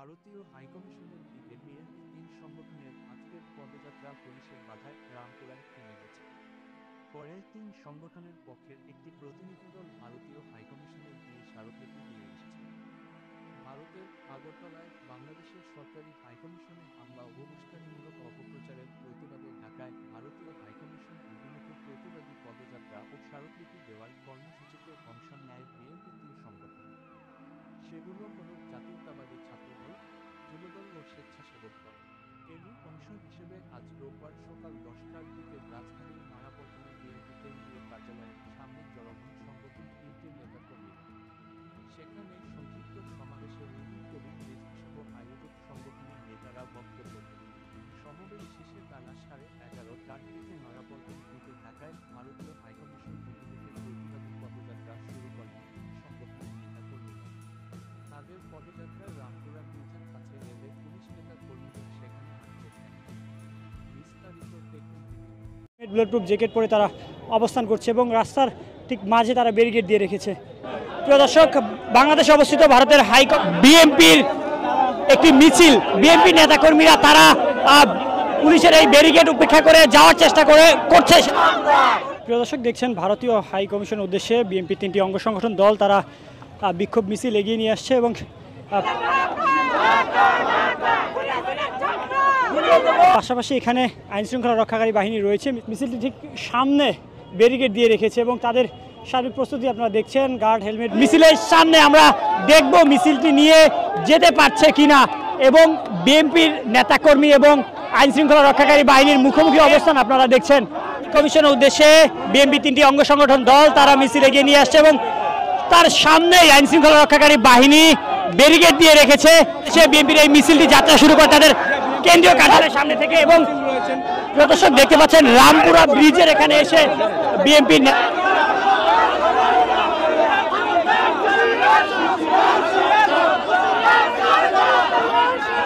ভারতীয় হাইকমিশনের দিকে বিএনপি ৩ সংগঠনের আজকের পদযাত্রা পুলিশের বাধায় রামপুরায় থেমে গেছে। পরে ৩ সংগঠনের পক্ষের একটি প্রতিনিধিদল ভারতীয় হাইকমিশনের দিয়ে স্মারকলিপি দিয়ে এসেছে। ভারতের আগরতলায় বাংলাদেশের সরকারি হাইকমিশনে হামলা ও উস্কানিমূলক অপপ্রচারের প্রতিবাদে ঢাকায় ভারতীয় হাইকমিশন অভিমুখে প্রতিবাদী পদযাত্রা ও স্মারকলিপি দেওয়ার কর্মসূচিতে অংশ নেয় বিএনপির ৩ সংগঠন। সেগুলো হল জাতীয়তাবাদী ছাত্রদল, যুবদল ও স্বেচ্ছাসেবক দল। এরই অংশ হিসেবে আজ রোববার সকাল 10টার দিকে রাজধানীর নয়াপল্টনে বিএনপি কেন্দ্রীয় কার্যালয়ের সামনে জড়ো হন সংগঠন 3টির নেতাকর্মীরা। সেখানে সংক্ষিপ্ত সমাবেশে রুহুল কবির রিজভীসহ আয়োজক সংগঠনের নেতারা বক্তব্য দেন। সমাবেশ শেষে বেলা 11:30টার দিকে নয়াপল্টন থেকে ঢাকায় ভারতীয় হাইকমিশন অভিমুখে প্রতিবাদী পদযাত্রা শুরু করেন সংগঠনের নেতাকর্মীরা। তাদের পদযাত্রায় রামপুরা ব্রিজের কাছে এলে পুলিশ নেতাকর্মীদের সেখানে আটকে দেন। বিস্তারিত দেখুন। বুলেটপ্রুফ জ্যাকেট পরে তারা অবস্থান করছে এবং রাস্তার ঠিক মাঝে তারা ব্যারিকেড দিয়ে রেখেছে। প্রিয় দর্শক, বাংলাদেশে অবস্থিত ভারতের বিএনপির একটি মিছিল, বিএনপি নেতাকর্মীরা তারা পুলিশের এই ব্যারিকেড উপেক্ষা করে যাওয়ার চেষ্টা করছে। প্রিয় দর্শক, দেখছেন ভারতীয় হাই কমিশনের উদ্দেশ্যে বিএনপির 3টি অঙ্গ সংগঠন দল তারা বিক্ষোভ মিছিল এগিয়ে নিয়ে আসছে এবং পাশাপাশি এখানে আইনশৃঙ্খলা রক্ষাকারী বাহিনী রয়েছে। মিছিলটি ঠিক সামনে ব্যারিকেড দিয়ে রেখেছে এবং তাদের সার্বিক প্রস্তুতি আপনারা দেখছেন। Guard, helmet. মিছিলের সামনে আমরা দেখব মিছিলটি নিয়ে যেতে পারছে কিনা এবং বিএনপির নেতাকর্মী এবং আইনশৃঙ্খলা রক্ষাকারী বাহিনীর মুখোমুখি অবস্থান আপনারা দেখছেন। কমিশনের উদ্দেশ্যে বিএনপি 3টি অঙ্গ সংগঠন দল তারা মিছিল এগিয়ে নিয়ে আসছে এবং তার সামনেই আইনশৃঙ্খলা রক্ষাকারী বাহিনী ব্যারিকেড দিয়ে রেখেছে। সে বিএনপির এই মিছিলটি যাত্রা শুরু করে তাদের কেন্দ্রীয় কার্যালয়ের সামনে থেকে এবং দর্শক দেখতে পাচ্ছেন রামপুরা ব্রিজের এখানে এসে বিএনপি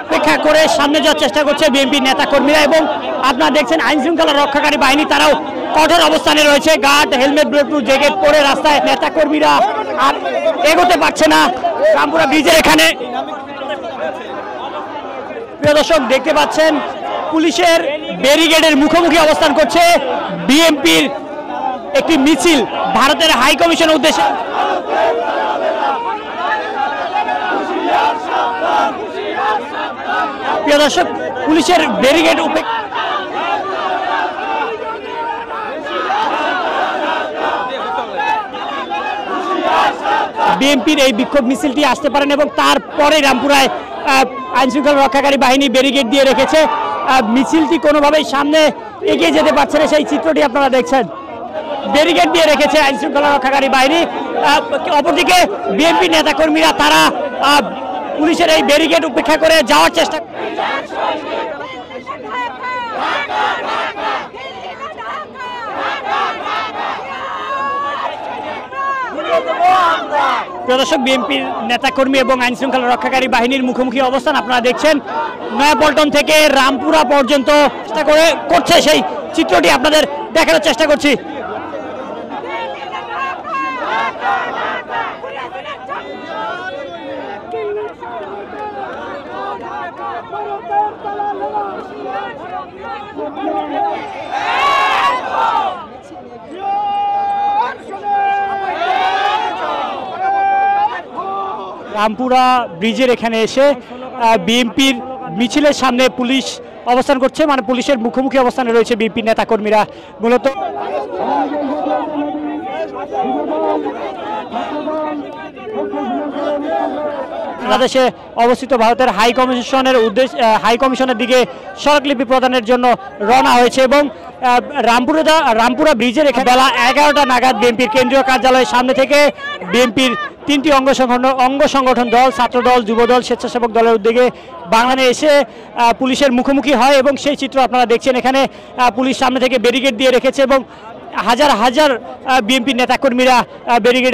অপেক্ষা করে সামনে যাওয়ার চেষ্টা করছে বিএনপি নেতাকর্মীরা এবং আপনারা দেখছেন আইনশৃঙ্খলা রক্ষাকারী বাহিনী তারাও কঠোর অবস্থানে রয়েছে। গার্ড, হেলমেট, বুলেটপ্রুফ জ্যাকেট পরে রাস্তায় নেতাকর্মীরা আর এগোতে পারছে না রামপুরা ব্রিজের এখানে। প্রিয় দর্শক দেখতে পাচ্ছেন পুলিশের ব্যারিকেডের মুখোমুখি অবস্থান করছে বিএনপির একটি মিছিল ভারতের হাই কমিশনের উদ্দেশ্যে। প্রিয় দর্শক, পুলিশের ব্যারিকেড বিএনপির এই বিক্ষোভ মিছিলটি আসতে পারেন এবং তারপরে রামপুরায় আইনশৃঙ্খলা রক্ষাকারী বাহিনী ব্যারিকেড দিয়ে রেখেছে। মিছিলটি কোনোভাবেই সামনে এগিয়ে যেতে পারছে না, সেই চিত্রটি আপনারা দেখছেন। ব্যারিকেড দিয়ে রেখেছে আইনশৃঙ্খলা রক্ষাকারী বাহিনী। অপরদিকে বিএনপি নেতাকর্মীরা তারা পুলিশের এই ব্যারিকেড উপেক্ষা করে যাওয়ার চেষ্টা প্রদর্শক বিএনপির নেতাকর্মী এবং আইনশৃঙ্খলা রক্ষাকারী বাহিনীর মুখোমুখি অবস্থান আপনারা দেখছেন। নয়াপল্টন থেকে রামপুরা পর্যন্ত চেষ্টা করছে সেই চিত্রটি আপনাদের দেখানোর চেষ্টা করছি। রামপুরা ব্রিজের এখানে এসে বিএনপির মিছিলের সামনে পুলিশ অবস্থান করছে, মানে পুলিশের মুখোমুখি অবস্থানে রয়েছে বিএনপির নেতাকর্মীরা। মূলত বাংলাদেশে অবস্থিত ভারতের হাই কমিশনের দিকে স্মারকলিপি প্রদানের জন্য রওনা হয়েছে এবং রামপুরা ব্রিজের বেলা 11টা নাগাদ বিএনপির কেন্দ্রীয় কার্যালয়ের সামনে থেকে বিএনপির 3টি অঙ্গ সংগঠন দল, ছাত্রদল, যুবদল, স্বেচ্ছাসেবক দলের উদ্যোগে বাংলাদেশে এসে পুলিশের মুখোমুখি হয় এবং সেই চিত্র আপনারা দেখছেন। এখানে পুলিশ সামনে থেকে ব্যারিকেড দিয়ে রেখেছে এবং হাজার হাজার বিএনপি নেতাকর্মীরা ব্যারিকেড